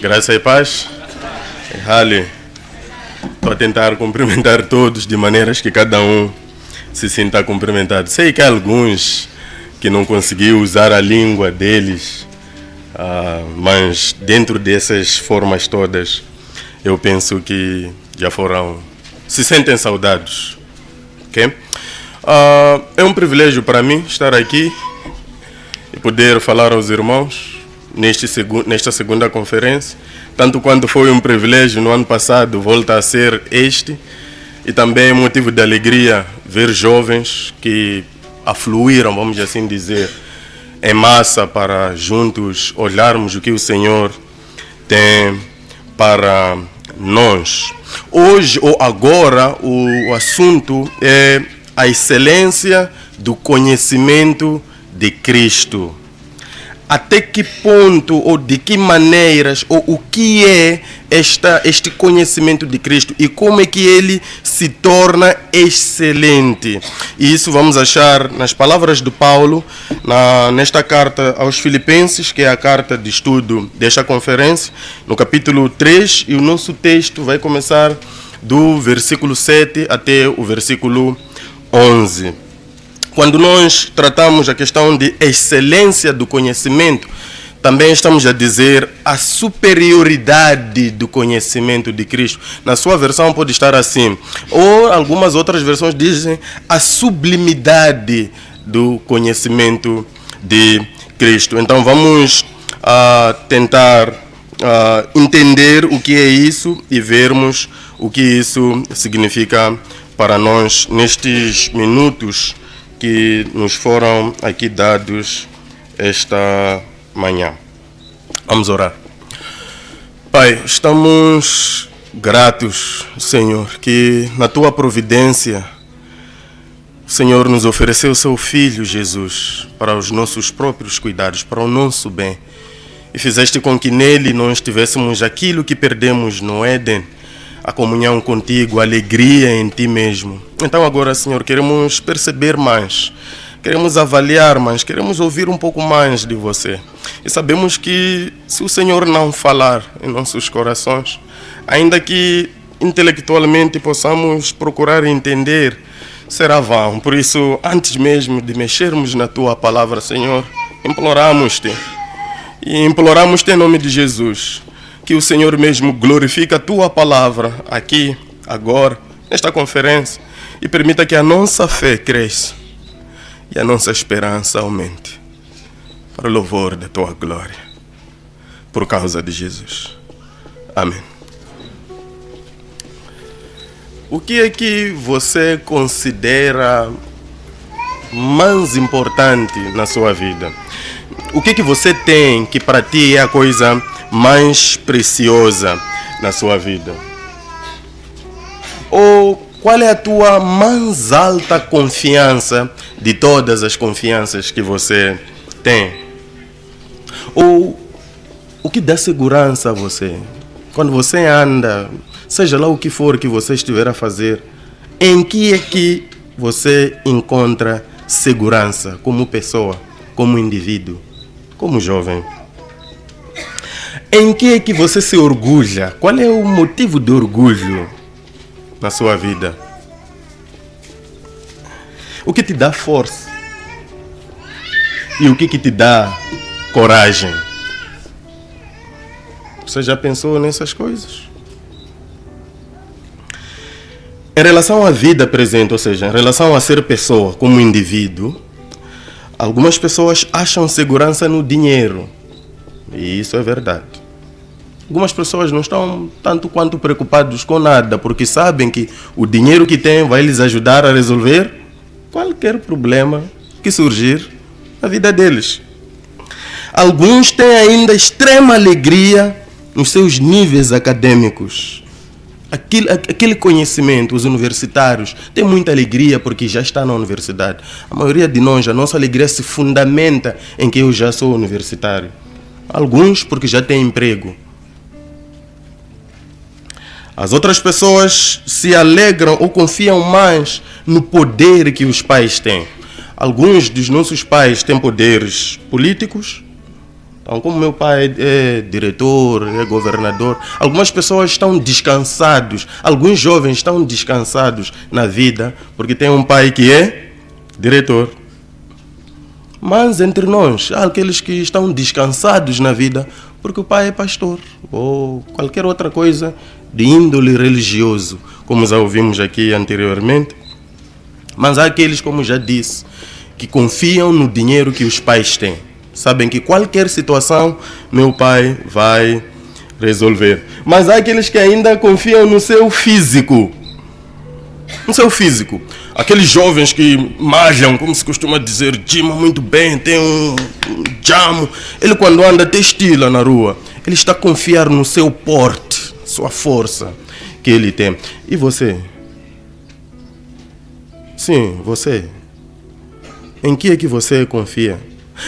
Graça e paz. Hali. Estou a tentar cumprimentar todos de maneiras que cada um se sinta cumprimentado. Sei que há alguns que não conseguiu usar a língua deles, mas dentro dessas formas todas, eu penso que já foram, se sentem saudados. Okay? É um privilégio para mim estar aqui e poder falar aos irmãos nesta segunda conferência, tanto quanto foi um privilégio no ano passado, volta a ser este, e também é motivo de alegria ver jovens que afluíram, vamos assim dizer, em massa para juntos olharmos o que o Senhor tem para nós. Hoje ou agora o assunto é a excelência do conhecimento de Cristo. Até que ponto ou de que maneiras ou o que é este conhecimento de Cristo e como é que ele se torna excelente. E isso vamos achar nas palavras de Paulo, nesta carta aos Filipenses, que é a carta de estudo desta conferência, no capítulo 3, e o nosso texto vai começar do versículo 7 até o versículo 11. Quando nós tratamos a questão de excelência do conhecimento, também estamos a dizer a superioridade do conhecimento de Cristo. Na sua versão pode estar assim, ou algumas outras versões dizem a sublimidade do conhecimento de Cristo. Então vamos tentar entender o que é isso e vermos o que isso significa para nós nestes minutos que nos foram aqui dados esta manhã. Vamos orar. Pai, estamos gratos, Senhor, que na Tua providência, o Senhor nos ofereceu o Seu Filho, Jesus, para os nossos próprios cuidados, para o nosso bem. E fizeste com que nele nós tivéssemos aquilo que perdemos no Éden, a comunhão contigo, a alegria em ti mesmo. Então agora, Senhor, queremos perceber mais, queremos avaliar mais, queremos ouvir um pouco mais de você. E sabemos que se o Senhor não falar em nossos corações, ainda que intelectualmente possamos procurar entender, será vão. Por isso, antes mesmo de mexermos na tua palavra, Senhor, imploramos-te. E imploramos-te em nome de Jesus, que o Senhor mesmo glorifique a Tua palavra aqui, agora, nesta conferência, e permita que a nossa fé cresça e a nossa esperança aumente, para o louvor da Tua glória, por causa de Jesus. Amém. O que é que você considera mais importante na sua vida? O que é que você tem que para ti é a coisa mais preciosa na sua vida? Ou qual é a tua mais alta confiança de todas as confianças que você tem? Ou o que dá segurança a você? Quando você anda, seja lá o que for que você estiver a fazer, em que é que você encontra segurança como pessoa, como indivíduo, como jovem? Em que é que você se orgulha? Qual é o motivo de orgulho na sua vida? O que te dá força? E o que te dá coragem? Você já pensou nessas coisas? Em relação à vida presente, ou seja, em relação a ser pessoa como indivíduo, algumas pessoas acham segurança no dinheiro. E isso é verdade. Algumas pessoas não estão tanto quanto preocupados com nada, porque sabem que o dinheiro que têm vai lhes ajudar a resolver qualquer problema que surgir na vida deles. Alguns têm ainda extrema alegria nos seus níveis acadêmicos. Aquele conhecimento, os universitários têm muita alegria porque já está na universidade. A maioria de nós, a nossa alegria se fundamenta em que eu já sou universitário. Alguns porque já têm emprego. As outras pessoas se alegram ou confiam mais no poder que os pais têm. Alguns dos nossos pais têm poderes políticos, Então, como meu pai é diretor, é governador, algumas pessoas estão descansados, alguns jovens estão descansados na vida porque tem um pai que é diretor. Mas entre nós, há aqueles que estão descansados na vida porque o pai é pastor ou qualquer outra coisa de índole religioso, como já ouvimos aqui anteriormente. Mas há aqueles, como já disse, que confiam no dinheiro que os pais têm. Sabem que qualquer situação meu pai vai resolver. Mas há aqueles que ainda confiam no seu físico. No seu físico. Aqueles jovens que malham, como se costuma dizer, gimam muito bem, tem um jamo. Ele quando anda até estila na rua. Ele está a confiar no seu porte, sua força que ele tem. E você? Sim, você. Em que é que você confia?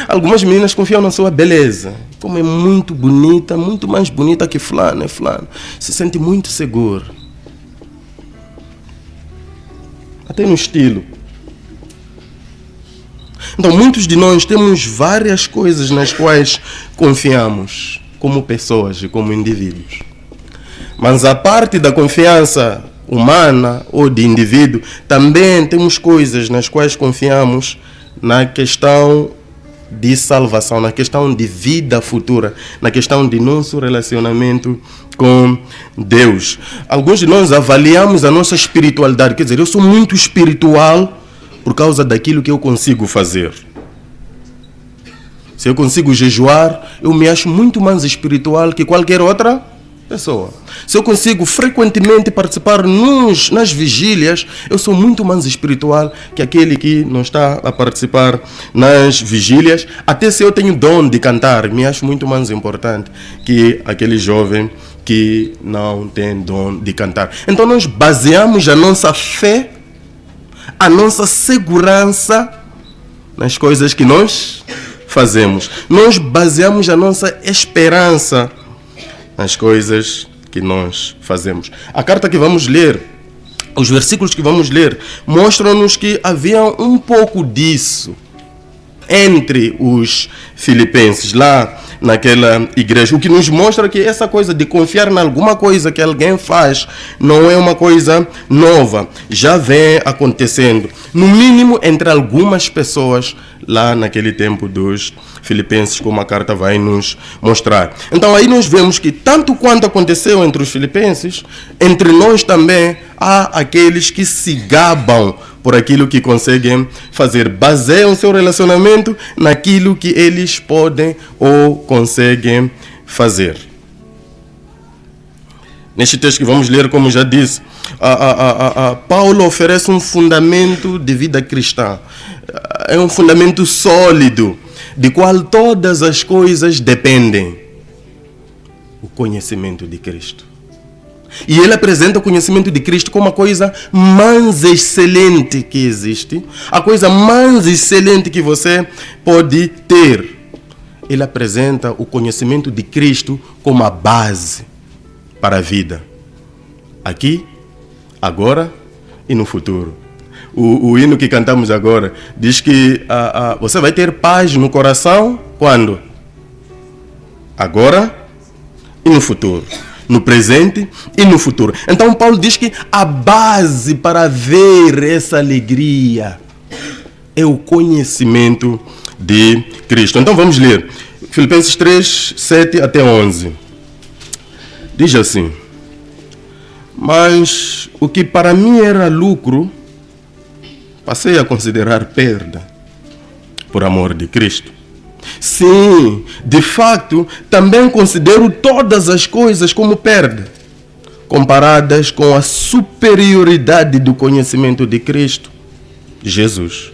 Algumas meninas confiam na sua beleza. Como é muito bonita, muito mais bonita que fulano, é fulano. Se sente muito segura. Até no estilo. Então, muitos de nós temos várias coisas nas quais confiamos, como pessoas e como indivíduos. Mas a parte da confiança humana ou de indivíduo, também temos coisas nas quais confiamos na questão de salvação, na questão de vida futura, na questão de nosso relacionamento com Deus. Alguns de nós avaliamos a nossa espiritualidade, quer dizer, eu sou muito espiritual por causa daquilo que eu consigo fazer. Se eu consigo jejuar, eu me acho muito mais espiritual que qualquer outra pessoa. Se eu consigo frequentemente participar nas vigílias, eu sou muito mais espiritual que aquele que não está a participar nas vigílias. Até se eu tenho dom de cantar, me acho muito mais importante que aquele jovem que não tem dom de cantar. Então nós baseamos a nossa fé, a nossa segurança nas coisas que nós fazemos. Nós baseamos a nossa esperança nas coisas que nós fazemos. A carta que vamos ler, os versículos que vamos ler, mostram-nos que havia um pouco disso entre os filipenses, lá naquela igreja. O que nos mostra que essa coisa de confiar em alguma coisa que alguém faz não é uma coisa nova. Já vem acontecendo, no mínimo entre algumas pessoas lá naquele tempo dos filipenses, como a carta vai nos mostrar. Então aí nós vemos que tanto quanto aconteceu entre os filipenses, entre nós também há aqueles que se gabam por aquilo que conseguem fazer, baseiam seu relacionamento naquilo que eles podem ou conseguem fazer. Neste texto que vamos ler, como já disse, Paulo oferece um fundamento de vida cristã. É um fundamento sólido, de qual todas as coisas dependem. O conhecimento de Cristo. E ele apresenta o conhecimento de Cristo como a coisa mais excelente que existe, a coisa mais excelente que você pode ter. Ele apresenta o conhecimento de Cristo como a base para a vida, aqui, agora e no futuro. O hino que cantamos agora diz que você vai ter paz no coração quando? Agora e no futuro. No presente e no futuro. Então Paulo diz que a base para ver essa alegria é o conhecimento de Cristo. Então vamos ler Filipenses 3, 7 até 11. Diz assim: mas o que para mim era lucro, passei a considerar perda por amor de Cristo. Sim, de fato, também considero todas as coisas como perda, comparadas com a superioridade do conhecimento de Cristo, Jesus,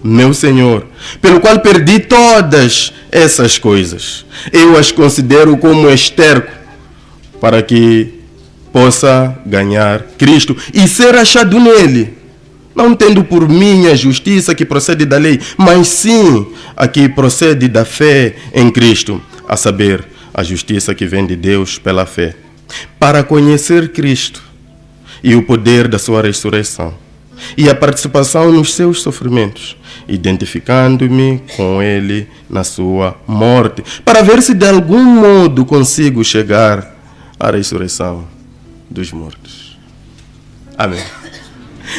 meu Senhor, pelo qual perdi todas essas coisas. Eu as considero como esterco, para que possa ganhar Cristo e ser achado nele, não tendo por mim a justiça que procede da lei, mas sim a que procede da fé em Cristo, a saber, a justiça que vem de Deus pela fé, para conhecer Cristo e o poder da sua ressurreição e a participação nos seus sofrimentos, identificando-me com ele na sua morte, para ver se de algum modo consigo chegar à ressurreição dos mortos. Amém.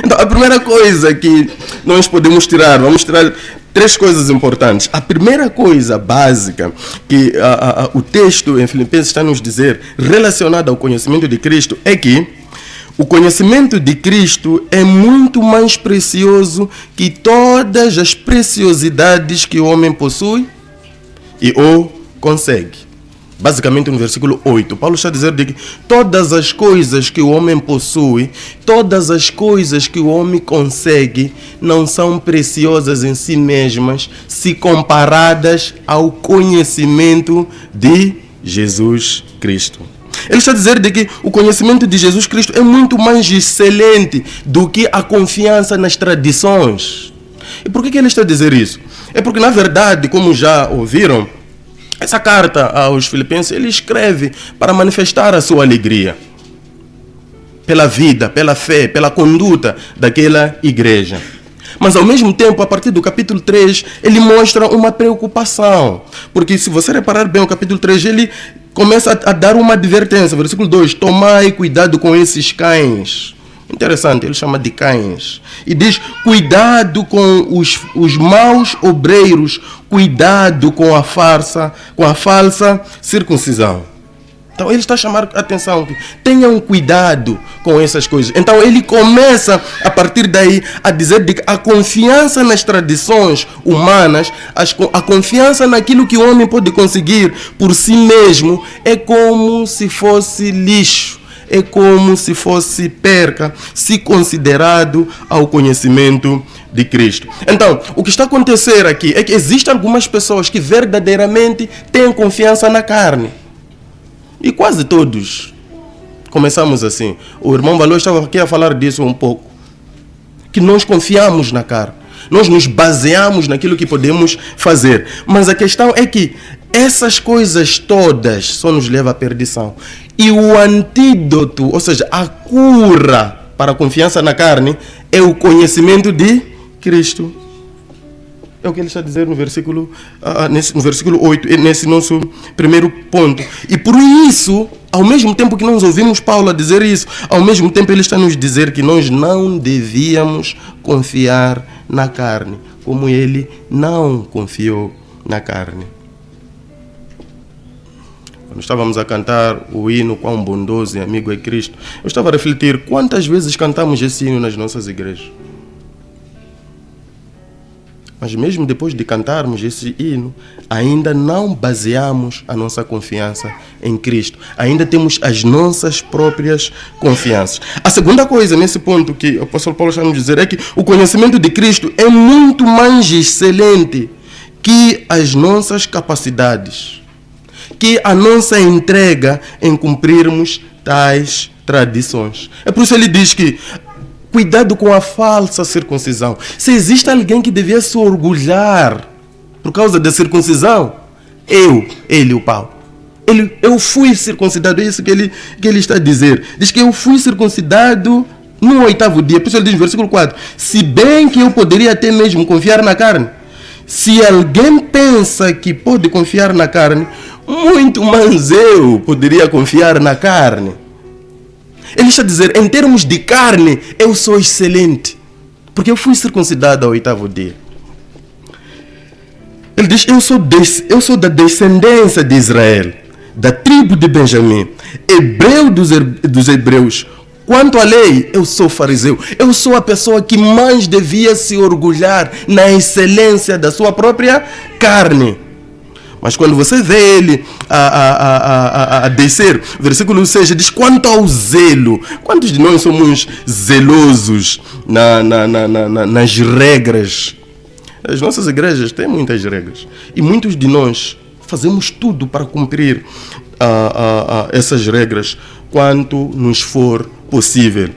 Então, a primeira coisa que nós podemos tirar, vamos tirar 3 coisas importantes. A primeira coisa básica que o texto em Filipenses está a nos dizer, relacionada ao conhecimento de Cristo, é que o conhecimento de Cristo é muito mais precioso que todas as preciosidades que o homem possui e ou consegue. Basicamente no versículo 8, Paulo está a dizer que todas as coisas que o homem possui, todas as coisas que o homem consegue, não são preciosas em si mesmas, se comparadas ao conhecimento de Jesus Cristo. Ele está a dizer de que o conhecimento de Jesus Cristo é muito mais excelente do que a confiança nas tradições. E por que ele está a dizer isso? É porque, na verdade, como já ouviram, essa carta aos Filipenses, ele escreve para manifestar a sua alegria pela vida, pela fé, pela conduta daquela igreja. Mas ao mesmo tempo, a partir do capítulo 3, ele mostra uma preocupação. Porque se você reparar bem o capítulo 3, ele começa a dar uma advertência. Versículo 2, tomai cuidado com esses cães. Interessante, ele chama de cães. E diz, cuidado com os maus obreiros, cuidado com a falsa circuncisão. Então ele está a chamar a atenção, que tenham cuidado com essas coisas. Então ele começa a partir daí a dizer que a confiança nas tradições humanas, a confiança naquilo que o homem pode conseguir por si mesmo, é como se fosse lixo. É como se fosse perca, se considerado ao conhecimento de Cristo. Então, o que está a acontecer aqui é que existem algumas pessoas que verdadeiramente têm confiança na carne. E quase todos começamos assim. O irmão Valor estava aqui a falar disso um pouco. Que nós confiamos na carne. Nós nos baseamos naquilo que podemos fazer. Mas a questão é que essas coisas todas só nos levam à perdição. E o antídoto, ou seja, a cura para a confiança na carne, é o conhecimento de Cristo. É o que ele está a dizer no versículo 8, nesse nosso primeiro ponto. E por isso, ao mesmo tempo que nós ouvimos Paulo a dizer isso, ao mesmo tempo ele está a nos dizer que nós não devíamos confiar na carne, como ele não confiou na carne. Quando estávamos a cantar o hino Quão Bondoso e Amigo é Cristo, eu estava a refletir quantas vezes cantamos esse hino nas nossas igrejas. Mas mesmo depois de cantarmos esse hino, ainda não baseamos a nossa confiança em Cristo. Ainda temos as nossas próprias confianças. A segunda coisa nesse ponto que o apóstolo Paulo está a nos dizer é que o conhecimento de Cristo é muito mais excelente que as nossas capacidades, que a nossa entrega em cumprirmos tais tradições. É por isso que ele diz que cuidado com a falsa circuncisão. Se existe alguém que devia se orgulhar por causa da circuncisão, ele, o Paulo. Eu fui circuncidado, é isso que ele está a dizer. Diz que eu fui circuncidado no 8º dia. Por isso ele diz no versículo 4, se bem que eu poderia até mesmo confiar na carne. Se alguém pensa que pode confiar na carne, muito mais eu poderia confiar na carne. Ele está a dizer, em termos de carne, eu sou excelente, porque eu fui circuncidado ao 8º dia. Ele diz, eu sou da descendência de Israel, da tribo de Benjamim, hebreu dos hebreus. Quanto à lei, eu sou fariseu. Eu sou a pessoa que mais devia se orgulhar na excelência da sua própria carne. Mas quando você vê ele a descer, versículo 6 diz, quanto ao zelo, quantos de nós somos zelosos nas regras? As nossas igrejas têm muitas regras. E muitos de nós fazemos tudo para cumprir essas regras quanto nos for possível.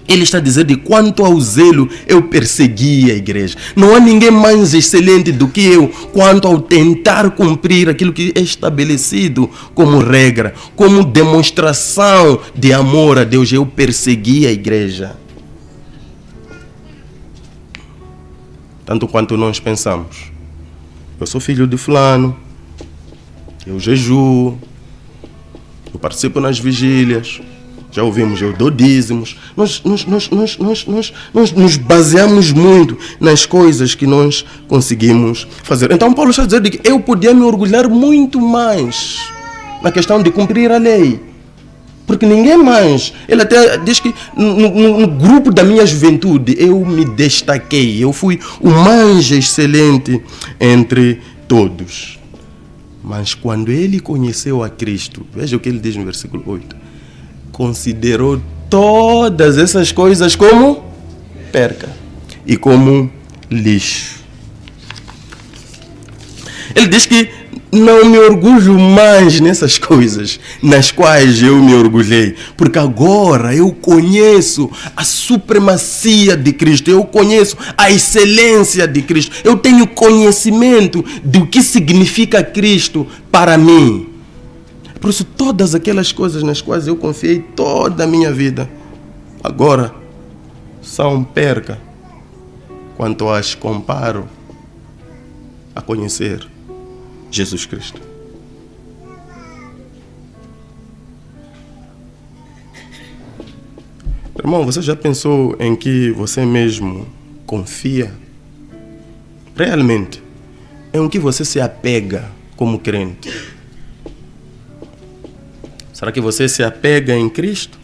Ele está a dizer de quanto ao zelo eu persegui a igreja. Não há ninguém mais excelente do que eu quanto ao tentar cumprir aquilo que é estabelecido como regra, como demonstração de amor a Deus. Eu persegui a igreja. tanto quanto nós pensamos. Eu sou filho de fulano, eu jejuo, eu participo nas vigílias, já ouvimos, eu dou dízimos. Nós nos baseamos muito nas coisas que nós conseguimos fazer. Então Paulo está dizendo que eu podia me orgulhar muito mais na questão de cumprir a lei. Porque ninguém mais, ele até diz que no grupo da minha juventude eu me destaquei, eu fui o mais excelente entre todos. Mas quando ele conheceu a Cristo, veja o que ele diz no versículo 8, considerou todas essas coisas como perca e como lixo. Ele diz que não me orgulho mais nessas coisas nas quais eu me orgulhei, porque agora eu conheço a supremacia de Cristo, eu conheço a excelência de Cristo, eu tenho conhecimento do que significa Cristo para mim. Por isso, todas aquelas coisas nas quais eu confiei toda a minha vida, agora são perca quanto as comparo a conhecer Jesus Cristo. Irmão, você já pensou em que você mesmo confia? Realmente, em que você se apega como crente? Será que você se apega em Cristo?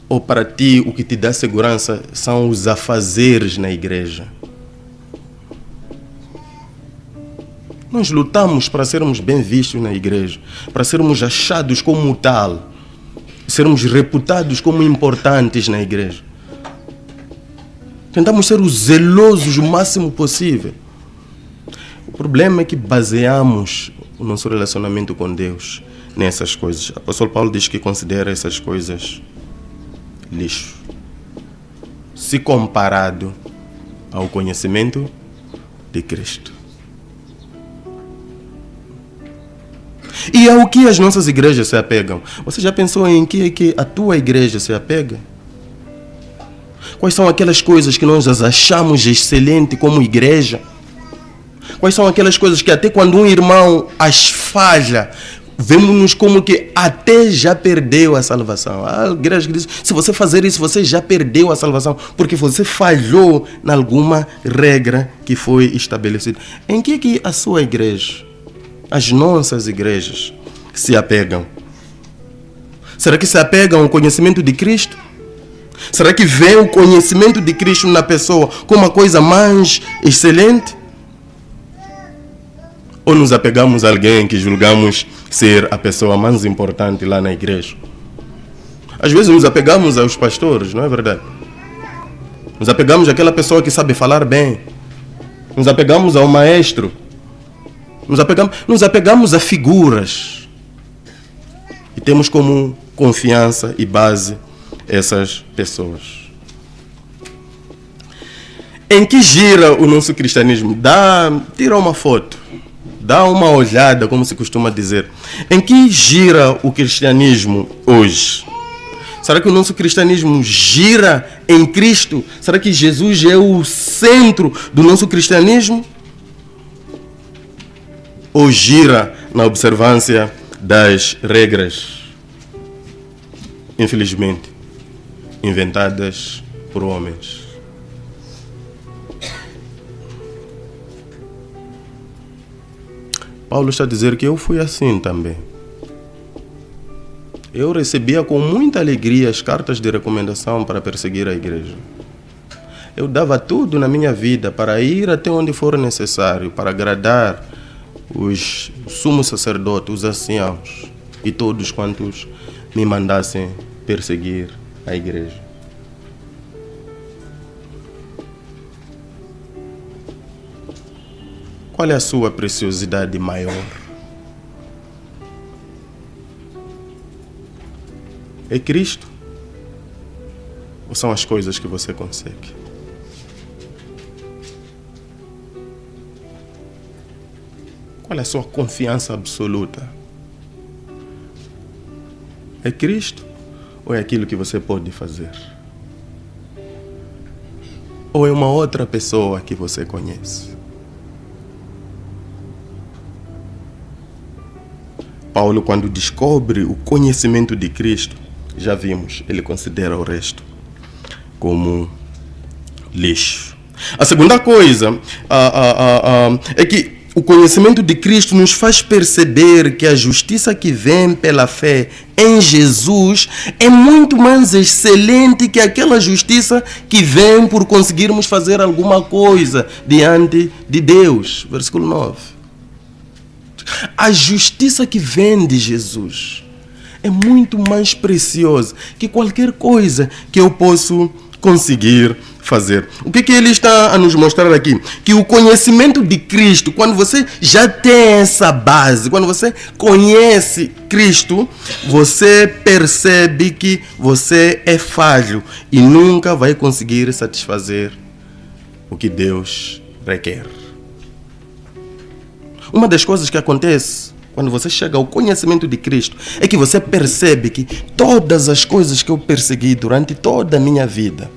Ou para ti o que te dá segurança são os afazeres na igreja? Nós lutamos para sermos bem vistos na igreja, para sermos achados como tal, sermos reputados como importantes na igreja. Tentamos ser os zelosos o máximo possível. O problema é que baseamos o nosso relacionamento com Deus nessas coisas. O apóstolo Paulo diz que considera essas coisas lixo, se comparado ao conhecimento de Cristo. E ao que as nossas igrejas se apegam? Você já pensou em que a tua igreja se apega? Quais são aquelas coisas que nós as achamos excelentes como igreja? Quais são aquelas coisas que até quando um irmão as falha, vemos-nos como que até já perdeu a salvação? A igreja que diz, se você fazer isso, você já perdeu a salvação, porque você falhou em alguma regra que foi estabelecida. Em que a sua igreja, as nossas igrejas, se apegam? Será que se apegam ao conhecimento de Cristo? Será que vê o conhecimento de Cristo na pessoa como uma coisa mais excelente? Ou nos apegamos a alguém que julgamos ser a pessoa mais importante lá na igreja? Às vezes nos apegamos aos pastores, não é verdade? Nos apegamos àquela pessoa que sabe falar bem. Nos apegamos ao maestro. Nos apegamos a figuras. E temos como confiança e base essas pessoas. Em que gira o nosso cristianismo? Tira uma foto. Dá uma olhada, como se costuma dizer. Em que gira o cristianismo hoje? Será que o nosso cristianismo gira em Cristo? Será que Jesus é o centro do nosso cristianismo? Ou gira na observância das regras, infelizmente, inventadas por homens? Paulo está a dizer que eu fui assim também. Eu recebia com muita alegria as cartas de recomendação para perseguir a igreja. Eu dava tudo na minha vida para ir até onde for necessário, para agradar os sumos sacerdotes, os anciãos e todos quantos me mandassem perseguir a igreja. Qual é a sua preciosidade maior? É Cristo? Ou são as coisas que você consegue? Qual é a sua confiança absoluta? É Cristo ou é aquilo que você pode fazer? ou é uma outra pessoa que você conhece? Paulo, quando descobre o conhecimento de Cristo, já vimos, ele considera o resto como lixo. A segunda coisa é que o conhecimento de Cristo nos faz perceber que a justiça que vem pela fé em Jesus é muito mais excelente que aquela justiça que vem por conseguirmos fazer alguma coisa diante de Deus. Versículo 9. A justiça que vem de Jesus é muito mais preciosa que qualquer coisa que eu possa conseguir fazer. O que ele está a nos mostrar aqui? Que o conhecimento de Cristo, quando você já tem essa base, quando você conhece Cristo, você percebe que você é falho e nunca vai conseguir satisfazer o que Deus requer. Uma das coisas que acontece quando você chega ao conhecimento de Cristo é que você percebe que todas as coisas que eu persegui durante toda a minha vida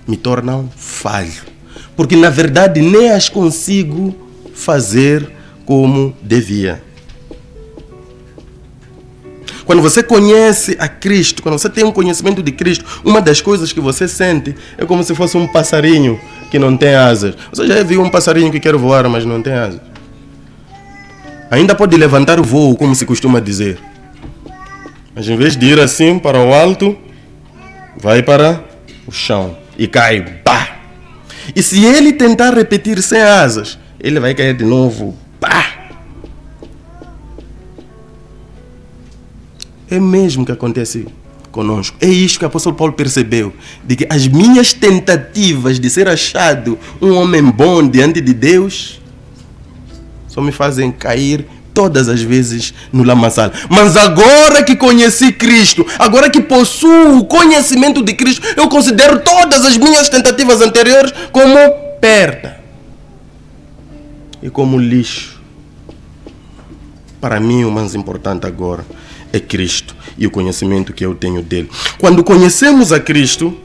me tornam falho. Porque na verdade nem as consigo fazer como devia. Quando você conhece a Cristo, quando você tem um conhecimento de Cristo, uma das coisas que você sente é como se fosse um passarinho que não tem asas. Você já viu um passarinho que quer voar, mas não tem asas? Ainda pode levantar o voo, como se costuma dizer. Mas em vez de ir assim para o alto, vai para o chão e cai. Pá! E se ele tentar repetir sem asas, ele vai cair de novo. Pá! É mesmo que acontece conosco. É isto que o apóstolo Paulo percebeu, de que as minhas tentativas de ser achado um homem bom diante de Deus só me fazem cair todas as vezes no lamaçal. Mas agora que conheci Cristo, agora que possuo o conhecimento de Cristo, eu considero todas as minhas tentativas anteriores como perda e como lixo. Para mim, o mais importante agora é Cristo e o conhecimento que eu tenho dele. Quando conhecemos a Cristo,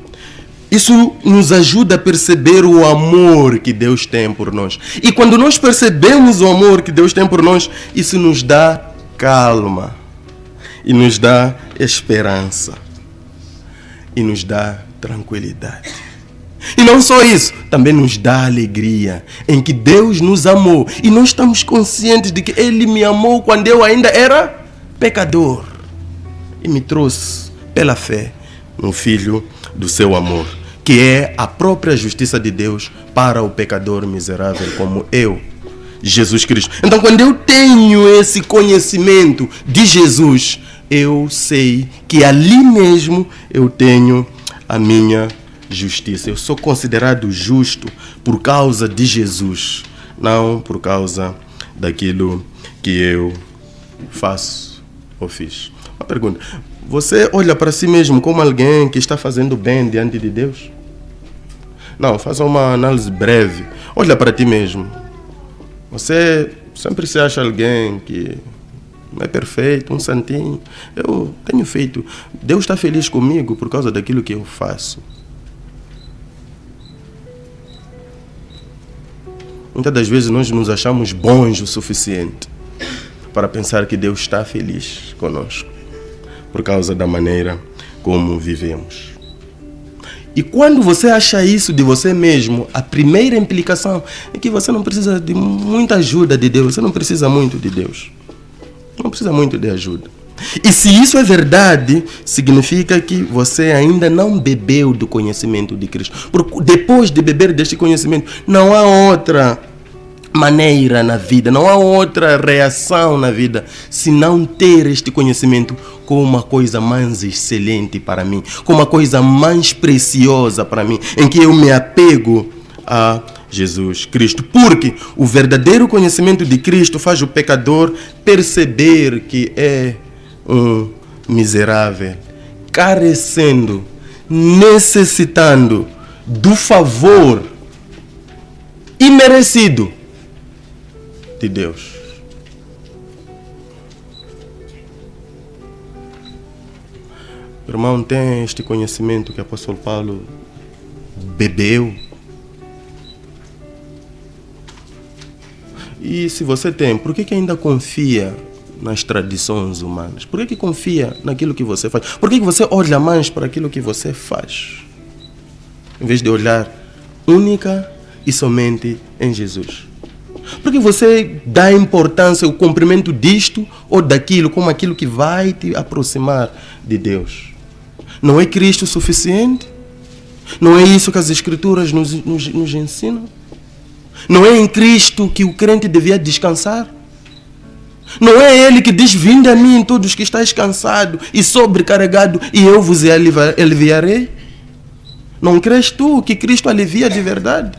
isso nos ajuda a perceber o amor que Deus tem por nós. E quando nós percebemos o amor que Deus tem por nós, isso nos dá calma, e nos dá esperança, e nos dá tranquilidade. E não só isso, também nos dá alegria em que Deus nos amou. E nós estamos conscientes de que Ele me amou quando eu ainda era pecador e me trouxe pela fé no Filho do seu amor, que é a própria justiça de Deus para o pecador miserável como eu, Jesus Cristo. Então, quando eu tenho esse conhecimento de Jesus, eu sei que ali mesmo eu tenho a minha justiça. Eu sou considerado justo por causa de Jesus, não por causa daquilo que eu faço ou fiz. Uma pergunta: você olha para si mesmo como alguém que está fazendo bem diante de Deus? Não, faça uma análise breve. Olha para ti mesmo. Você sempre se acha alguém que não é perfeito, um santinho. Eu tenho feito. Deus está feliz comigo por causa daquilo que eu faço. Muitas das vezes nós nos achamos bons o suficiente para pensar que Deus está feliz conosco por causa da maneira como vivemos. E quando você acha isso de você mesmo, a primeira implicação é que você não precisa de muita ajuda de Deus. Você não precisa muito de Deus. Não precisa muito de ajuda. E se isso é verdade, significa que você ainda não bebeu do conhecimento de Cristo. Porque depois de beber deste conhecimento, não há outra maneira na vida, não há outra reação na vida se não ter este conhecimento como uma coisa mais excelente para mim, como uma coisa mais preciosa para mim, em que eu me apego a Jesus Cristo. Porque o verdadeiro conhecimento de Cristo faz o pecador perceber que é um miserável, carecendo, necessitando do favor imerecido de Deus. O irmão tem este conhecimento que o apóstolo Paulo bebeu? E se você tem, por que ainda confia nas tradições humanas? Por que confia naquilo que você faz? Por que você olha mais para aquilo que você faz, em vez de olhar única e somente em Jesus? Por que você dá importância ao cumprimento disto ou daquilo como aquilo que vai te aproximar de Deus? Não é Cristo suficiente? Não é isso que as Escrituras nos ensinam? Não é em Cristo que o crente devia descansar? Não é Ele que diz: vinde a mim todos que estáis cansados e sobrecarregados, e eu vos aliviarei? Não crês tu que Cristo alivia de verdade?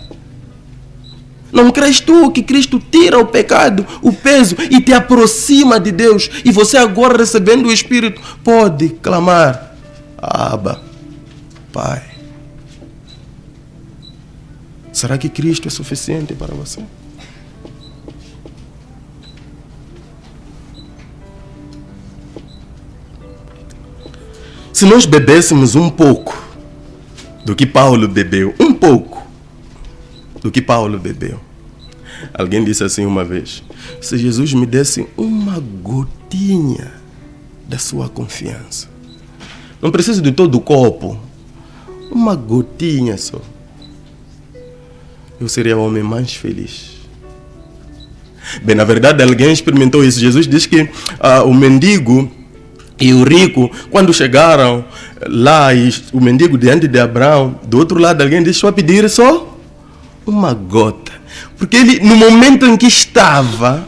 Não crês tu que Cristo tira o pecado, o peso e te aproxima de Deus? E você agora, recebendo o Espírito, pode clamar: Abba, Pai. Será que Cristo é suficiente para você? Se nós bebêssemos um pouco do que Paulo bebeu, um pouco do que Paulo bebeu. Alguém disse assim uma vez: se Jesus me desse uma gotinha da sua confiança, não preciso de todo o copo, uma gotinha só, eu seria o homem mais feliz. Bem, na verdade, alguém experimentou isso. Jesus diz que o mendigo e o rico, quando chegaram lá, e o mendigo diante de Abraão, do outro lado, alguém disse: só pedir só uma gota. Porque ele, no momento em que estava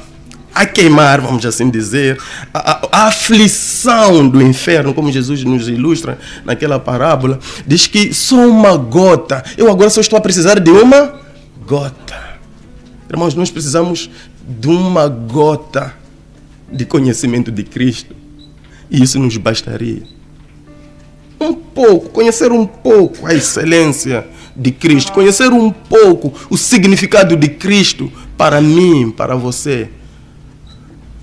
a queimar, vamos assim dizer, a aflição do inferno, como Jesus nos ilustra naquela parábola, diz que só uma gota. Eu agora só estou a precisar de uma gota. Irmãos, nós precisamos de uma gota de conhecimento de Cristo. E isso nos bastaria. Um pouco, conhecer um pouco a excelência de Cristo, conhecer um pouco o significado de Cristo para mim, para você.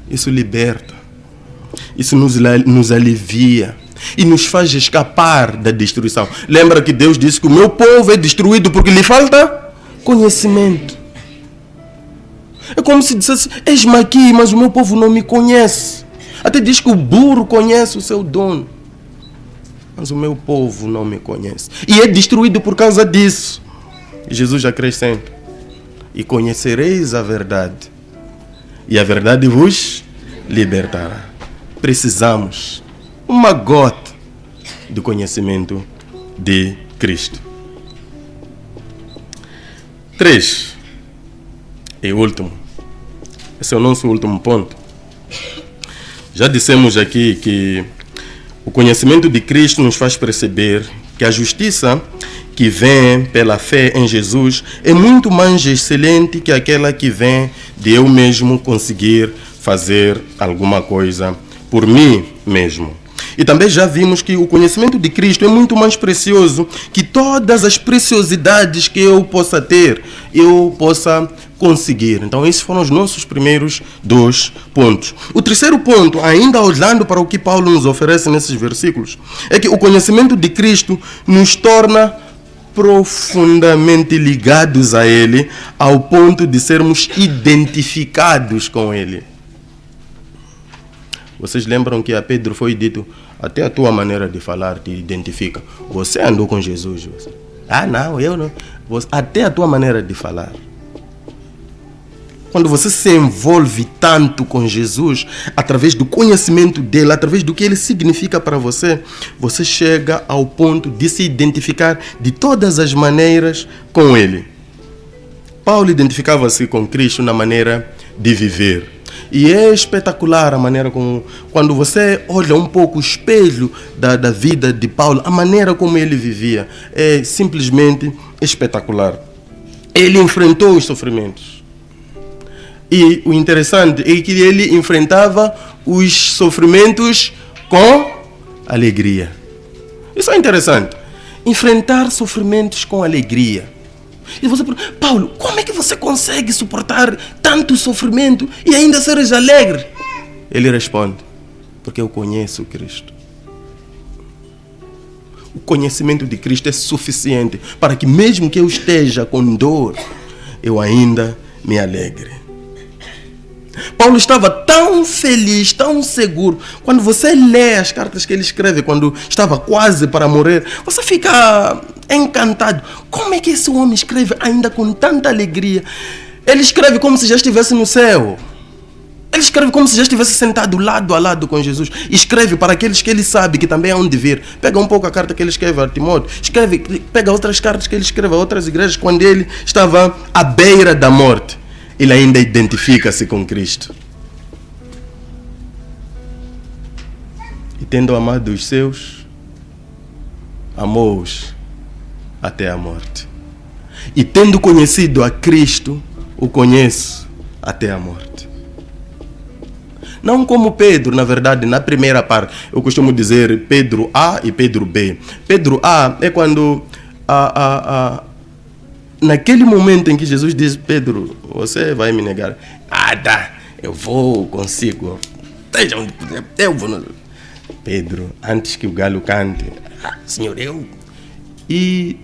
Isso liberta, isso nos alivia e nos faz escapar da destruição. Lembra que Deus disse que o meu povo é destruído porque lhe falta conhecimento. É como se dissesse: eis-me aqui, mas o meu povo não me conhece. Até diz que o burro conhece o seu dono, mas o meu povo não me conhece. E é destruído por causa disso. E Jesus acrescenta: e conhecereis a verdade, e a verdade vos libertará. Precisamos uma gota do conhecimento de Cristo. 3. E último. Esse é o nosso último ponto. Já dissemos aqui que o conhecimento de Cristo nos faz perceber que a justiça que vem pela fé em Jesus é muito mais excelente que aquela que vem de eu mesmo conseguir fazer alguma coisa por mim mesmo. E também já vimos que o conhecimento de Cristo é muito mais precioso que todas as preciosidades que eu possa ter, eu possa conseguir. Então, esses foram os nossos primeiros 2 pontos. O terceiro ponto, ainda olhando para o que Paulo nos oferece nesses versículos, é que o conhecimento de Cristo nos torna profundamente ligados a Ele, ao ponto de sermos identificados com Ele. Vocês lembram que a Pedro foi dito: até a tua maneira de falar te identifica. Você andou com Jesus. Não, eu não. Até a tua maneira de falar. Quando você se envolve tanto com Jesus, através do conhecimento dele, através do que ele significa para você, você chega ao ponto de se identificar de todas as maneiras com ele. Paulo identificava-se com Cristo na maneira de viver. E é espetacular a maneira como, quando você olha um pouco o espelho da vida de Paulo, a maneira como ele vivia é simplesmente espetacular. Ele enfrentou os sofrimentos. E o interessante é que ele enfrentava os sofrimentos com alegria. Isso é interessante. Enfrentar sofrimentos com alegria. E você pergunta: Paulo, como é que você consegue suportar tanto sofrimento e ainda seres alegre? Ele responde: porque eu conheço Cristo. O conhecimento de Cristo é suficiente para que mesmo que eu esteja com dor, eu ainda me alegre. Paulo estava tão feliz, tão seguro. Quando você lê as cartas que ele escreve, quando estava quase para morrer, você fica encantado. Como é que esse homem escreve ainda com tanta alegria? Ele escreve como se já estivesse no céu. Ele escreve como se já estivesse sentado lado a lado com Jesus. Escreve para aqueles que ele sabe que também hão de vir. Pega um pouco a carta que ele escreve a Timóteo. Pega outras cartas que ele escreve a outras igrejas quando ele estava à beira da morte. Ele ainda identifica-se com Cristo. E tendo amado os seus, amou-os até a morte. E tendo conhecido a Cristo, o conheço até a morte. Não como Pedro, na verdade, na primeira parte. Eu costumo dizer Pedro A e Pedro B. Pedro A é quando naquele momento em que Jesus diz: Pedro, você vai me negar. Tá, eu vou consigo. Esteja onde puder, eu vou. Pedro, antes que o galo cante, Senhor, eu. E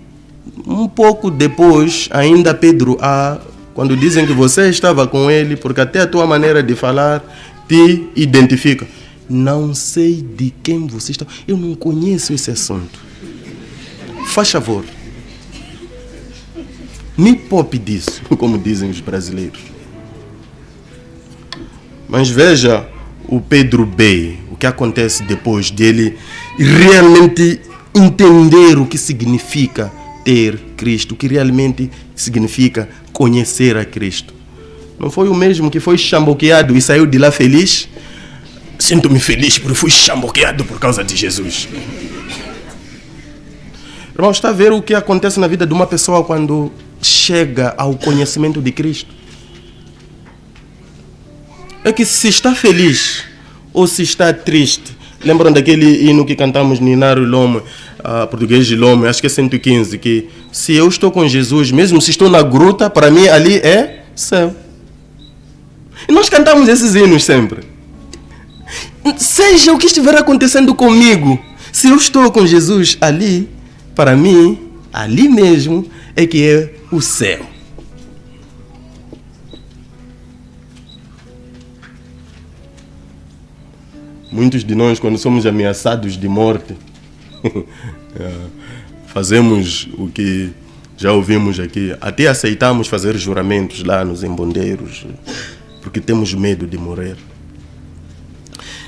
um pouco depois, ainda Pedro A, quando dizem que você estava com ele, porque até a tua maneira de falar te identifica. Não sei de quem você está. Eu não conheço esse assunto. Faz favor. Me poupe disso, como dizem os brasileiros. Mas veja o Pedro B, o que acontece depois dele realmente entender o que significa ter Cristo, o que realmente significa conhecer a Cristo. Não foi o mesmo que foi chamboqueado e saiu de lá feliz? Sinto-me feliz porque fui chamboqueado por causa de Jesus. Irmão, está a ver o que acontece na vida de uma pessoa quando chega ao conhecimento de Cristo? É que se está feliz ou se está triste, lembram daquele hino que cantamos Ninário Lome, português de Lome, acho que é 115, que se eu estou com Jesus, mesmo se estou na gruta, para mim ali é céu. E nós cantamos esses hinos sempre. Seja o que estiver acontecendo comigo, se eu estou com Jesus ali, para mim, ali mesmo é que é o céu. Muitos de nós, quando somos ameaçados de morte, fazemos o que já ouvimos aqui, até aceitamos fazer juramentos lá nos embondeiros, porque temos medo de morrer.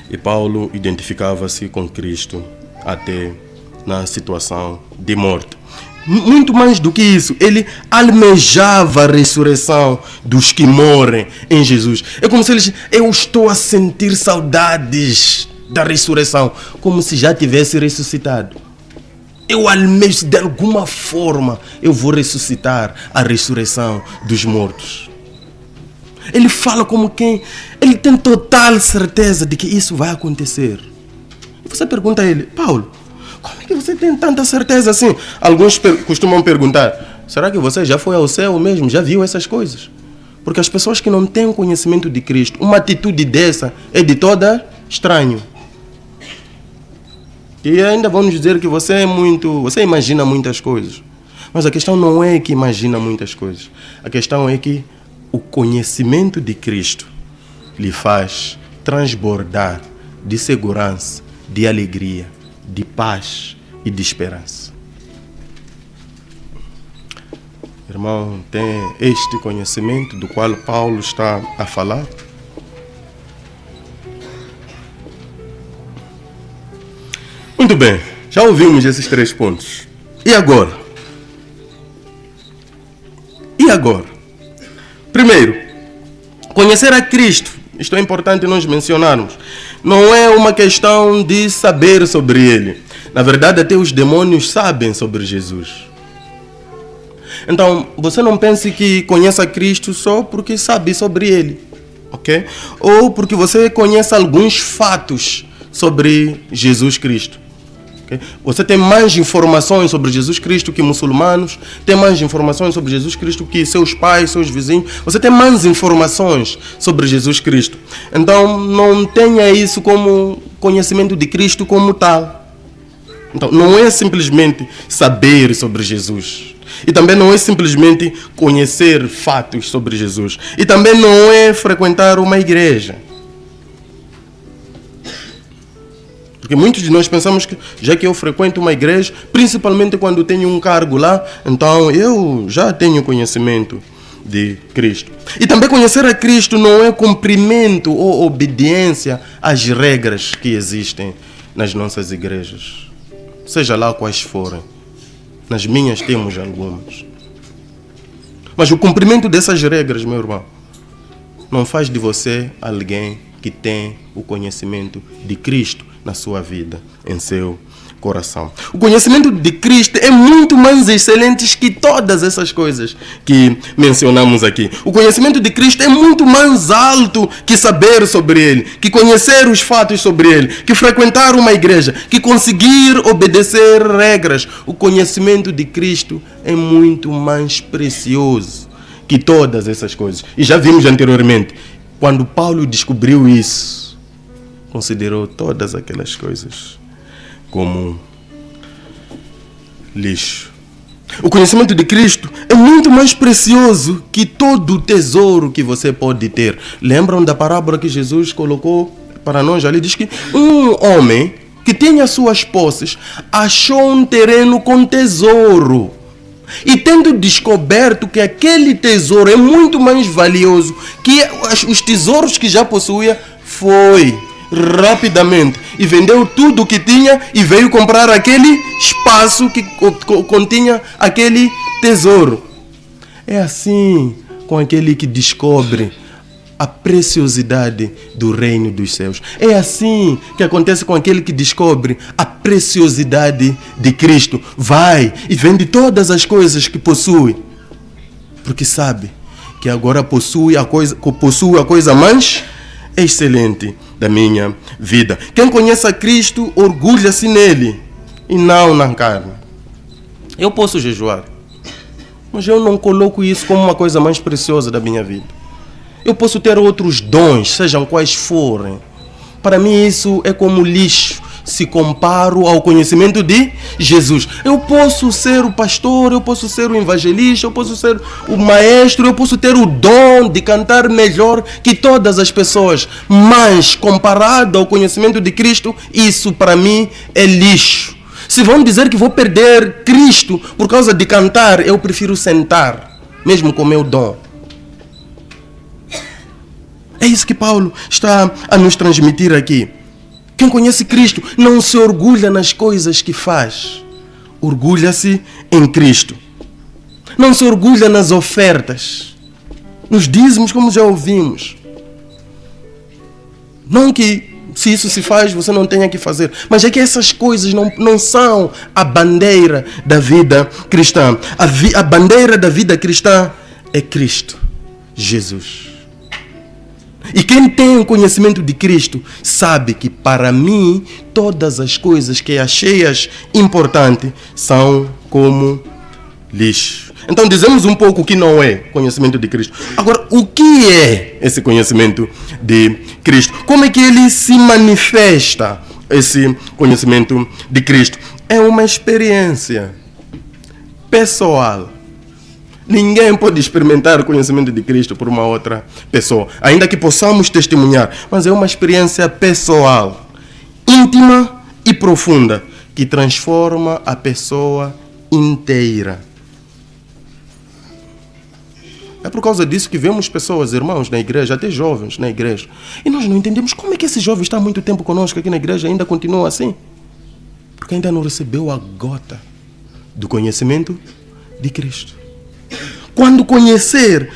E Paulo identificava-se com Cristo até na situação de morte. Muito mais do que isso, ele almejava a ressurreição dos que morrem em Jesus. É como se ele disse: eu estou a sentir saudades da ressurreição, como se já tivesse ressuscitado. Eu almejo, de alguma forma, eu vou ressuscitar a ressurreição dos mortos. Ele fala como quem, ele tem total certeza de que isso vai acontecer. E você pergunta a ele: Paulo, como é que você tem tanta certeza assim? Alguns costumam perguntar: será que você já foi ao céu mesmo? Já viu essas coisas? Porque as pessoas que não têm conhecimento de Cristo, uma atitude dessa é de toda estranho. E ainda vão nos dizer que você imagina muitas coisas. Mas a questão não é que imagina muitas coisas. A questão é que o conhecimento de Cristo lhe faz transbordar de segurança, de alegria, de paz e de esperança. Irmão, tem este conhecimento do qual Paulo está a falar? Muito bem, já ouvimos esses 3 pontos. E agora? Primeiro, conhecer a Cristo. Isto é importante nós mencionarmos. Não é uma questão de saber sobre Ele. Na verdade, até os demônios sabem sobre Jesus. Então, você não pense que conhece a Cristo só porque sabe sobre Ele. Ok? Ou porque você conhece alguns fatos sobre Jesus Cristo. Okay? Você tem mais informações sobre Jesus Cristo que muçulmanos, tem mais informações sobre Jesus Cristo que seus pais, seus vizinhos. Você tem mais informações sobre Jesus Cristo. Então não tenha isso como conhecimento de Cristo como tal. Então, não é simplesmente saber sobre Jesus. E também não é simplesmente conhecer fatos sobre Jesus. E também não é frequentar uma igreja. Porque muitos de nós pensamos que, já que eu frequento uma igreja, principalmente quando tenho um cargo lá, então eu já tenho conhecimento de Cristo. E também conhecer a Cristo não é cumprimento ou obediência às regras que existem nas nossas igrejas. Seja lá quais forem. Nas minhas temos algumas. Mas o cumprimento dessas regras, meu irmão, não faz de você alguém que tem o conhecimento de Cristo na sua vida, em seu coração. O conhecimento de Cristo é muito mais excelente que todas essas coisas que mencionamos aqui. O conhecimento de Cristo é muito mais alto que saber sobre Ele, que conhecer os fatos sobre Ele, que frequentar uma igreja, que conseguir obedecer regras. O conhecimento de Cristo é muito mais precioso que todas essas coisas. E já vimos anteriormente, quando Paulo descobriu isso, considerou todas aquelas coisas como lixo. O conhecimento de Cristo é muito mais precioso que todo o tesouro que você pode ter. Lembram da parábola que Jesus colocou para nós ali? Diz que um homem que tinha suas posses achou um terreno com tesouro. E tendo descoberto que aquele tesouro é muito mais valioso que os tesouros que já possuía, foi rapidamente e vendeu tudo o que tinha e veio comprar aquele espaço que continha aquele tesouro. É assim com aquele que descobre a preciosidade do reino dos céus. É assim que acontece com aquele que descobre a preciosidade de Cristo. Vai e vende todas as coisas que possui, porque sabe que agora possui a coisa mais excelente da minha vida. Quem conhece a Cristo orgulha-se nele e não na carne. Eu posso jejuar, mas eu não coloco isso como uma coisa mais preciosa da minha vida. Eu posso ter outros dons, sejam quais forem. Para mim isso é como lixo se comparo ao conhecimento de Jesus. Eu posso ser o pastor, eu posso ser o evangelista, eu posso ser o maestro, eu posso ter o dom de cantar melhor que todas as pessoas, mas comparado ao conhecimento de Cristo, isso para mim é lixo. Se vão dizer que vou perder Cristo por causa de cantar, eu prefiro sentar, mesmo com o meu dom. É isso que Paulo está a nos transmitir aqui. Quem conhece Cristo não se orgulha nas coisas que faz. Orgulha-se em Cristo. Não se orgulha nas ofertas, nos dízimos, como já ouvimos. Não que se isso se faz, você não tenha que fazer. Mas é que essas coisas não são a bandeira da vida cristã. A bandeira da vida cristã é Cristo, Jesus. E quem tem o conhecimento de Cristo sabe que para mim todas as coisas que achei importantes são como lixo. Então dizemos um pouco o que não é conhecimento de Cristo. Agora, o que é esse conhecimento de Cristo? Como é que ele se manifesta, esse conhecimento de Cristo? É uma experiência pessoal. Ninguém pode experimentar o conhecimento de Cristo por uma outra pessoa, ainda que possamos testemunhar, mas é uma experiência pessoal, íntima e profunda, que transforma a pessoa inteira. É por causa disso que vemos pessoas, irmãos na igreja, até jovens na igreja, e nós não entendemos como é que esse jovem está há muito tempo conosco aqui na igreja e ainda continua assim, porque ainda não recebeu a gota do conhecimento de Cristo. Quando conhecer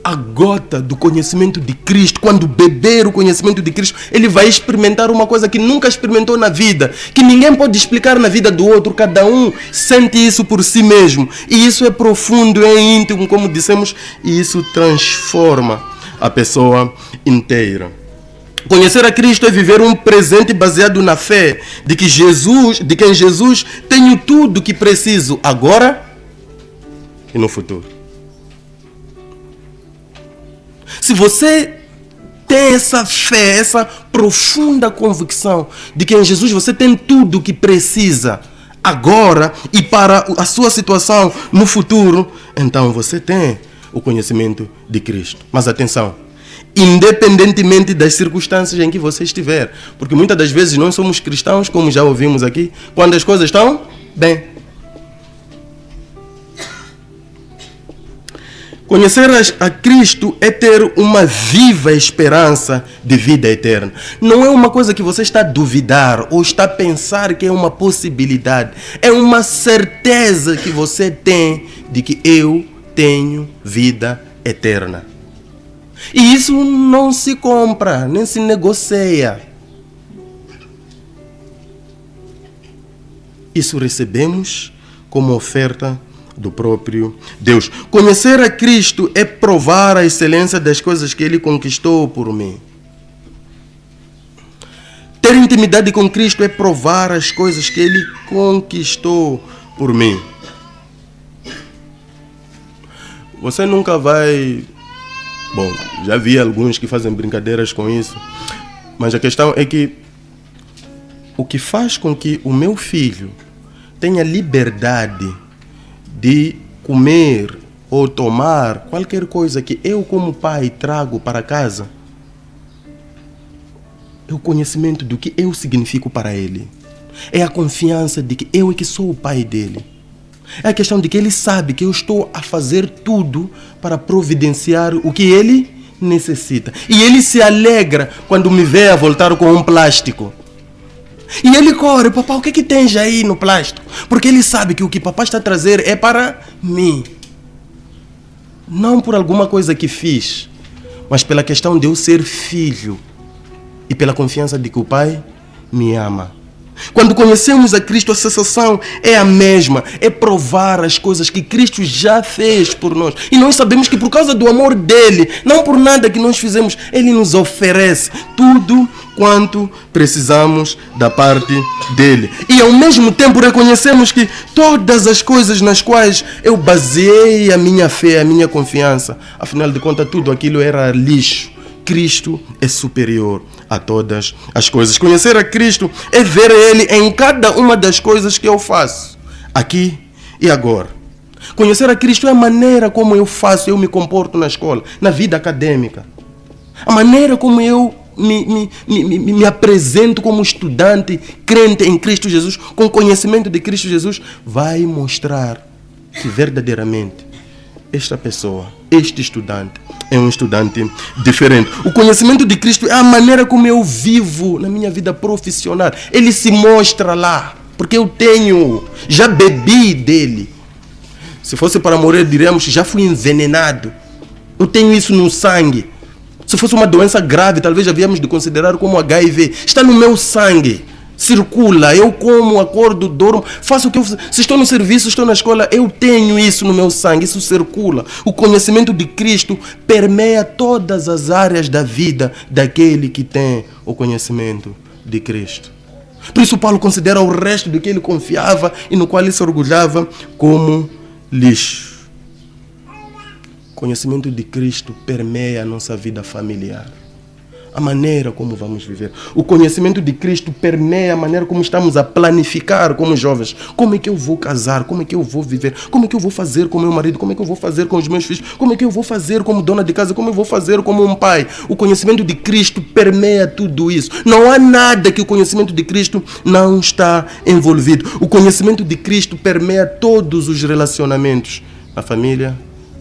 a gota do conhecimento de Cristo, quando beber o conhecimento de Cristo, ele vai experimentar uma coisa que nunca experimentou na vida, que ninguém pode explicar na vida do outro, cada um sente isso por si mesmo. E isso é profundo, é íntimo, como dissemos, e isso transforma a pessoa inteira. Conhecer a Cristo é viver um presente baseado na fé de que de quem Jesus tenho tudo o que preciso agora e no futuro. Se você tem essa fé, essa profunda convicção de que em Jesus você tem tudo o que precisa agora e para a sua situação no futuro, então você tem o conhecimento de Cristo. Mas atenção, independentemente das circunstâncias em que você estiver, porque muitas das vezes nós somos cristãos, como já ouvimos aqui, quando as coisas estão bem. Conhecer a Cristo é ter uma viva esperança de vida eterna. Não é uma coisa que você está a duvidar ou está a pensar que é uma possibilidade. É uma certeza que você tem de que eu tenho vida eterna. E isso não se compra, nem se negocia. Isso recebemos como oferta do próprio Deus. Conhecer a Cristo é provar a excelência das coisas que Ele conquistou por mim. Ter intimidade com Cristo é provar as coisas que Ele conquistou por mim. Você nunca vai... Bom, já vi alguns que fazem brincadeiras com isso, mas a questão é que o que faz com que o meu filho tenha liberdade de comer ou tomar qualquer coisa que eu como pai trago para casa é o conhecimento do que eu significo para ele. É a confiança de que eu é que sou o pai dele. É a questão de que ele sabe que eu estou a fazer tudo para providenciar o que ele necessita. E ele se alegra quando me vê a voltar com um plástico. E ele corre: papai, o que é que tens aí no plástico? Porque ele sabe que o que papai está a trazer é para mim. Não por alguma coisa que fiz, mas pela questão de eu ser filho e pela confiança de que o pai me ama. Quando conhecemos a Cristo, a sensação é a mesma. É provar as coisas que Cristo já fez por nós. E nós sabemos que por causa do amor dele, não por nada que nós fizemos, ele nos oferece tudo quanto precisamos da parte dele. E ao mesmo tempo reconhecemos que todas as coisas nas quais eu baseei a minha fé, a minha confiança, afinal de contas tudo aquilo era lixo. Cristo é superior a todas as coisas. Conhecer a Cristo é ver Ele em cada uma das coisas que eu faço, aqui e agora. Conhecer a Cristo é a maneira como eu faço, eu me comporto na escola, na vida acadêmica. A maneira como eu me apresento como estudante, crente em Cristo Jesus, com conhecimento de Cristo Jesus, vai mostrar que verdadeiramente esta pessoa, este estudante, é um estudante diferente. O conhecimento de Cristo é a maneira como eu vivo na minha vida profissional. Ele se mostra lá, porque eu tenho, já bebi dele. Se fosse para morrer, diríamos que já fui envenenado. Eu tenho isso no sangue. Se fosse uma doença grave, talvez havíamos de considerar como HIV. Está no meu sangue. Circula, eu como, acordo, durmo, faço o que eu faço. Se estou no serviço, estou na escola, eu tenho isso no meu sangue, isso circula. O conhecimento de Cristo permeia todas as áreas da vida daquele que tem o conhecimento de Cristo. Por isso Paulo considera o resto do que ele confiava e no qual ele se orgulhava como lixo. O conhecimento de Cristo permeia a nossa vida familiar. A maneira como vamos viver. O conhecimento de Cristo permeia a maneira como estamos a planificar como jovens. Como é que eu vou casar? Como é que eu vou viver? Como é que eu vou fazer com meu marido? Como é que eu vou fazer com os meus filhos? Como é que eu vou fazer como dona de casa? Como eu vou fazer como um pai? O conhecimento de Cristo permeia tudo isso. Não há nada que o conhecimento de Cristo não está envolvido. O conhecimento de Cristo permeia todos os relacionamentos. Na família,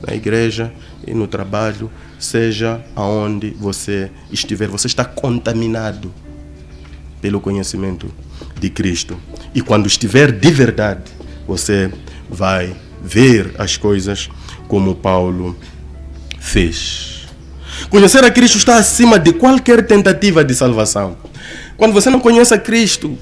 na igreja e no trabalho. Seja aonde você estiver, você está contaminado pelo conhecimento de Cristo. E quando estiver de verdade, você vai ver as coisas como Paulo fez. Conhecer a Cristo está acima de qualquer tentativa de salvação. Quando você não conhece a Cristo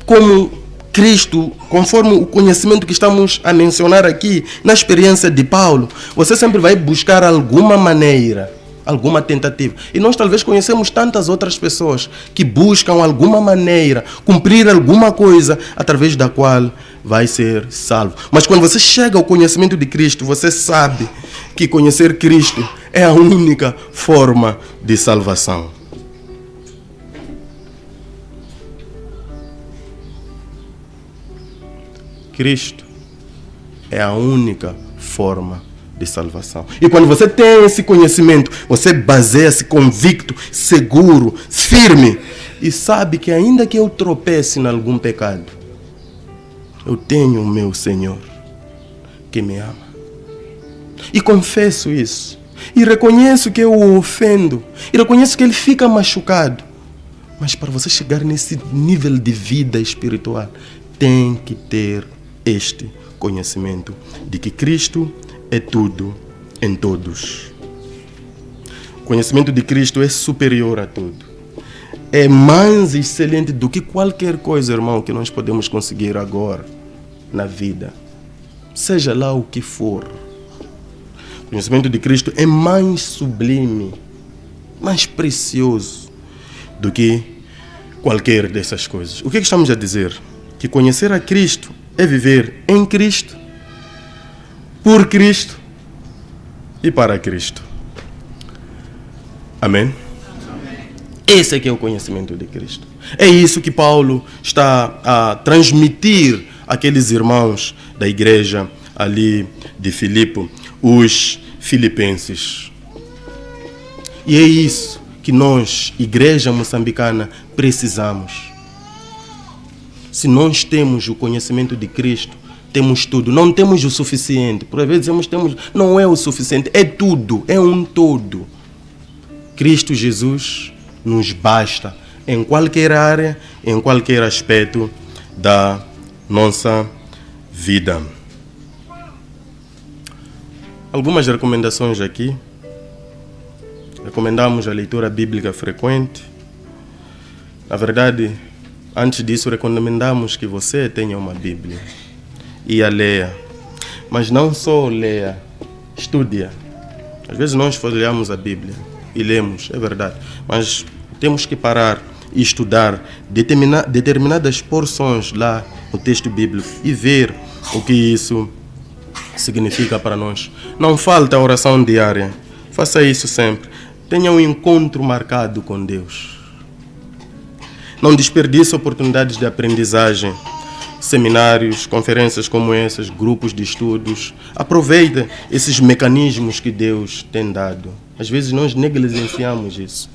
como Cristo, conforme o conhecimento que estamos a mencionar aqui, na experiência de Paulo, você sempre vai buscar alguma maneira, alguma tentativa. E nós talvez conhecemos tantas outras pessoas que buscam alguma maneira, cumprir alguma coisa através da qual vai ser salvo. Mas quando você chega ao conhecimento de Cristo, você sabe que conhecer Cristo é a única forma de salvação. Cristo é a única forma de salvação. E quando você tem esse conhecimento, você baseia-se convicto, seguro, firme, e sabe que ainda que eu tropece em algum pecado, eu tenho o meu Senhor que me ama. E confesso isso. E reconheço que eu o ofendo. E reconheço que ele fica machucado. Mas para você chegar nesse nível de vida espiritual, tem que ter este conhecimento de que Cristo é tudo em todos. O conhecimento de Cristo é superior a tudo. É mais excelente do que qualquer coisa, irmão, que nós podemos conseguir agora na vida. Seja lá o que for. O conhecimento de Cristo é mais sublime, mais precioso do que qualquer dessas coisas. O que estamos a dizer? Que conhecer a Cristo é viver em Cristo, por Cristo e para Cristo. Amém? Esse é que é o conhecimento de Cristo. É isso que Paulo está a transmitir àqueles irmãos da igreja ali de Filipe, os filipenses. E é isso que nós, igreja moçambicana, precisamos. Se nós temos o conhecimento de Cristo, temos tudo. Não temos o suficiente. Por vezes temos, não é o suficiente, é tudo, é um todo. Cristo Jesus nos basta em qualquer área, em qualquer aspecto da nossa vida. Algumas recomendações aqui. Recomendamos a leitura bíblica frequente. Na verdade, antes disso, recomendamos que você tenha uma Bíblia e a leia. Mas não só leia, estude-a. Às vezes nós folheamos a Bíblia e lemos, é verdade, mas temos que parar e estudar determinadas porções lá no texto bíblico e ver o que isso significa para nós. Não falta a oração diária, faça isso sempre. Tenha um encontro marcado com Deus. Não desperdice oportunidades de aprendizagem, seminários, conferências como essas, grupos de estudos. Aproveite esses mecanismos que Deus tem dado. Às vezes nós negligenciamos isso.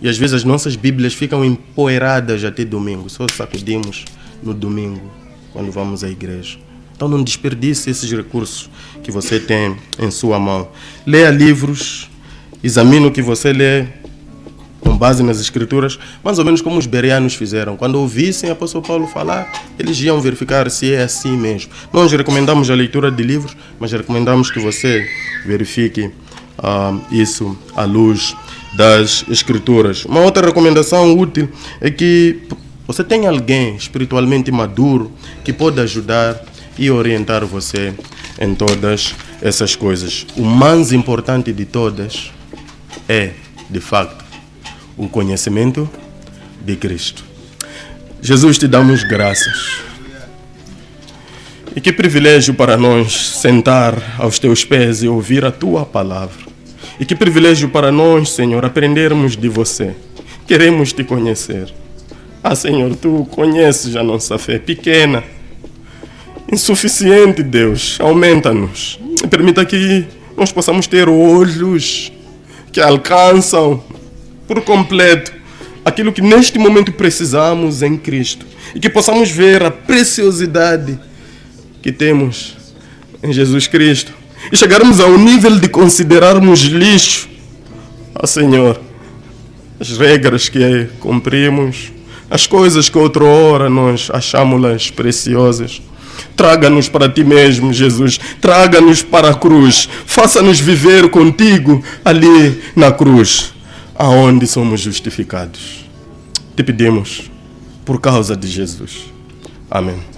E às vezes as nossas Bíblias ficam empoeiradas até domingo. Só sacudimos no domingo, quando vamos à igreja. Então não desperdice esses recursos que você tem em sua mão. Leia livros, examine o que você lê com base nas Escrituras, mais ou menos como os bereanos fizeram. Quando ouvissem o apóstolo Paulo falar, eles iam verificar se é assim mesmo. Nós recomendamos a leitura de livros, mas recomendamos que você verifique isso à luz das Escrituras. Uma outra recomendação útil é que você tenha alguém espiritualmente maduro que pode ajudar e orientar você em todas essas coisas. O mais importante de todas é, de facto, o conhecimento de Cristo. Jesus, te damos graças. E que privilégio para nós sentar aos teus pés e ouvir a tua palavra. E que privilégio para nós, Senhor, aprendermos de você. Queremos te conhecer. Senhor, tu conheces a nossa fé pequena, insuficiente, Deus. Aumenta-nos. E permita que nós possamos ter olhos que alcançam por completo aquilo que neste momento precisamos em Cristo. E que possamos ver a preciosidade que temos em Jesus Cristo. E chegarmos ao nível de considerarmos lixo, Senhor, as regras que cumprimos, as coisas que outrora nós achamos-las preciosas. Traga-nos para ti mesmo, Jesus. Traga-nos para a cruz. Faça-nos viver contigo ali na cruz, aonde somos justificados. Te pedimos por causa de Jesus. Amém.